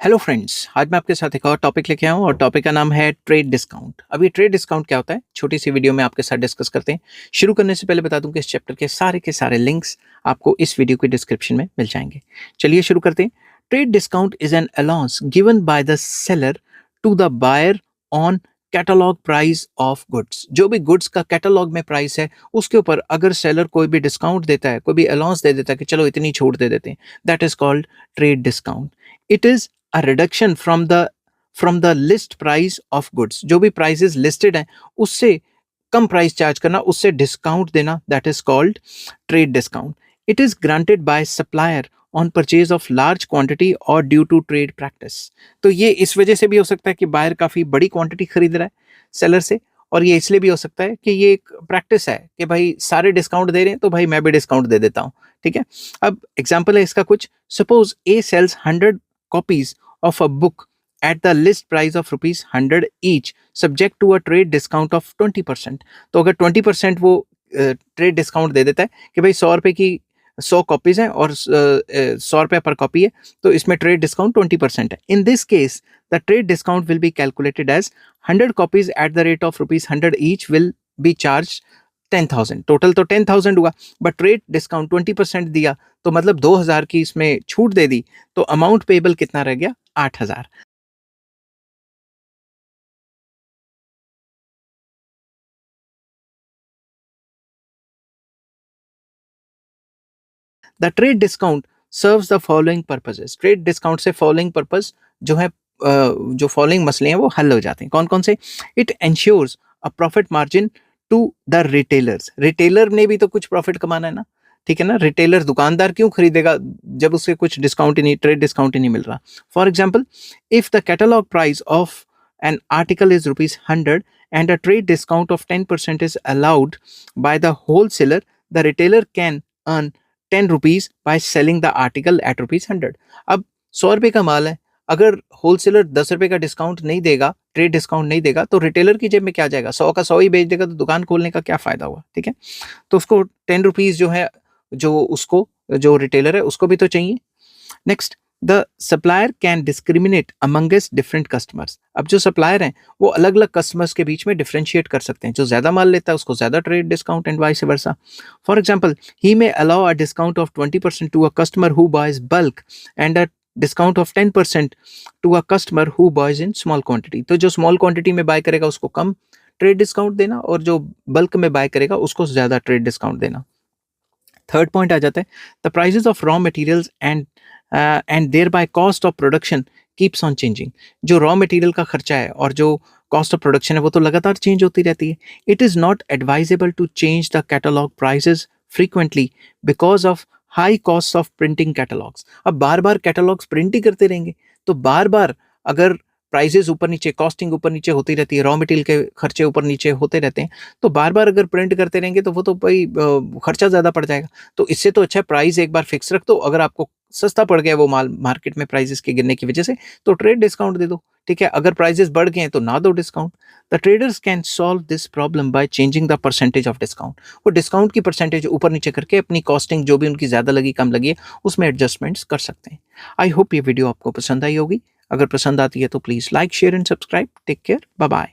Hello friends, आज मैं आपके साथ एक और टॉपिक लेके आया हूँ और टॉपिक का नाम है ट्रेड डिस्काउंट। अब ये ट्रेड डिस्काउंट क्या होता है, छोटी सी वीडियो में आपके साथ डिस्कस करते हैं। शुरू करने से पहले बता दूं कि इस चैप्टर के सारे लिंक्स आपको इस वीडियो के डिस्क्रिप्शन में मिल जाएंगे। चलिए शुरू करते हैं। Trade discount is an allowance given by the seller to the buyer on catalogue price of goods. जो भी गुड्स का कैटलॉग में प्राइस है उसके ऊपर अगर सेलर कोई भी डिस्काउंट देता है, कोई भी अलाउंस दे देता है कि चलो इतनी छूट दे देते हैं, that is called trade discount. It is a reduction from the list price of goods। जो भी प्राइसेस लिस्टेड हैं उससे कम प्राइस चार्ज करना, उससे डिस्काउंट देना, that is called trade discount. It is granted by supplier on purchase of large quantity और due to trade practice. तो ये इस वजह से भी हो सकता है कि बायर काफी बड़ी क्वांटिटी खरीद रहा है सेलर से, और ये इसलिए भी हो सकता है कि ये एक प्रैक्टिस है कि भाई सारे डिस्काउंट दे रहे हैं तो भाई मैं भी डिस्काउंट दे देता हूँ। ठीक है, अब एग्जाम्पल है इसका कुछ। Suppose a sells 100 copies of a book at the list price of rupees 100 each subject to a trade discount of 20%। तो अगर 20% वो ट्रेड डिस्काउंट दे देता है कि भाई 100 रुपए की 100 कॉपीज हैं और 100 रुपये पर कॉपी है, तो इसमें ट्रेड डिस्काउंट 20% है। In this case the trade discount will be calculated as 100 copies at the rate of rupees 100 each will be charge 10,000। Total तो 10,000 हुआ, बट ट्रेड डिस्काउंट 20% दिया तो मतलब 2,000 की इसमें छूट दे दी, तो अमाउंट पेबल कितना रह गया? 8,000। The trade discount serves the following purposes. Trade discount से फॉलोइंग पर्पस जो है, जो फॉलोइंग मसले हैं वो हल हो जाते हैं। कौन कौन से? It ensures a profit margin to the retailers. Retailer ने भी तो कुछ प्रॉफिट कमाना है ना, ठीक है ना। रिटेलर, दुकानदार क्यों खरीदेगा जब उससे कुछ डिस्काउंट ही नहीं, ट्रेड डिस्काउंट ही नहीं मिल रहा। For example, if the catalogue price of an article is rupees 100 and a trade discount of 10% is allowed by the wholesaler, the retailer can earn 10 rupees by selling the article at rupees 100। अब 100 रुपये का माल है, अगर wholesaler 10 रुपये का discount नहीं देगा, trade discount नहीं देगा, तो रिटेलर की जेब में क्या जाएगा? 100 का 100 ही बेच देगा, तो दुकान खोलने का क्या फायदा हुआ? ठीक है, तो उसको 10 रुपीज जो है, जो उसको, जो रिटेलर है उसको भी तो चाहिए। Next, the supplier can discriminate amongst different customers. अब जो सप्लायर हैं वो अलग अलग कस्टमर्स के बीच में डिफरेंशिएट कर सकते हैं। जो ज्यादा माल लेता है उसको ज्यादा trade discount and vice versa. For example, he may allow a discount of 20% to a customer who buys bulk and a discount of 10% to a customer who buys in small quantity. तो जो small quantity में bye करेगा उसको कम trade discount देना, और जो bulk में bye करेगा उसको ज्यादा ट्रेड डिस्काउंट देना। थर्ड पॉइंट आ जाता है, the prices of raw materials and thereby cost of production keeps on changing. जो रॉ मटेरियल का खर्चा है और जो कॉस्ट ऑफ प्रोडक्शन है वो तो लगातार चेंज होती रहती है। It is not advisable to change the catalogue prices frequently because of high cost of printing catalogues. अब बार बार कैटलॉग्स प्रिंट ही करते रहेंगे तो बार बार अगर प्राइसेस ऊपर नीचे, कॉस्टिंग ऊपर नीचे होती रहती है, रॉ मटेरियल के खर्चे ऊपर नीचे होते रहते हैं, तो बार बार अगर प्रिंट करते रहेंगे तो वो तो भाई खर्चा ज़्यादा पड़ जाएगा। तो इससे तो अच्छा प्राइस एक बार फिक्स रख दो। अगर आपको सस्ता पड़ गया वो माल मार्केट में प्राइसेस के गिरने की वजह से, तो ट्रेड डिस्काउंट दे दो। ठीक है, अगर प्राइसेस बढ़ गए हैं तो ना दो discount. The traders can solve this problem by changing the percentage of discount. वो डिस्काउंट की परसेंटेज ऊपर नीचे करके अपनी कॉस्टिंग जो भी उनकी ज़्यादा लगी कम लगी है उसमें एडजस्टमेंट्स कर सकते हैं। आई होप ये वीडियो आपको पसंद आई होगी। अगर पसंद आती है तो please like, share and subscribe. Take care, bye bye.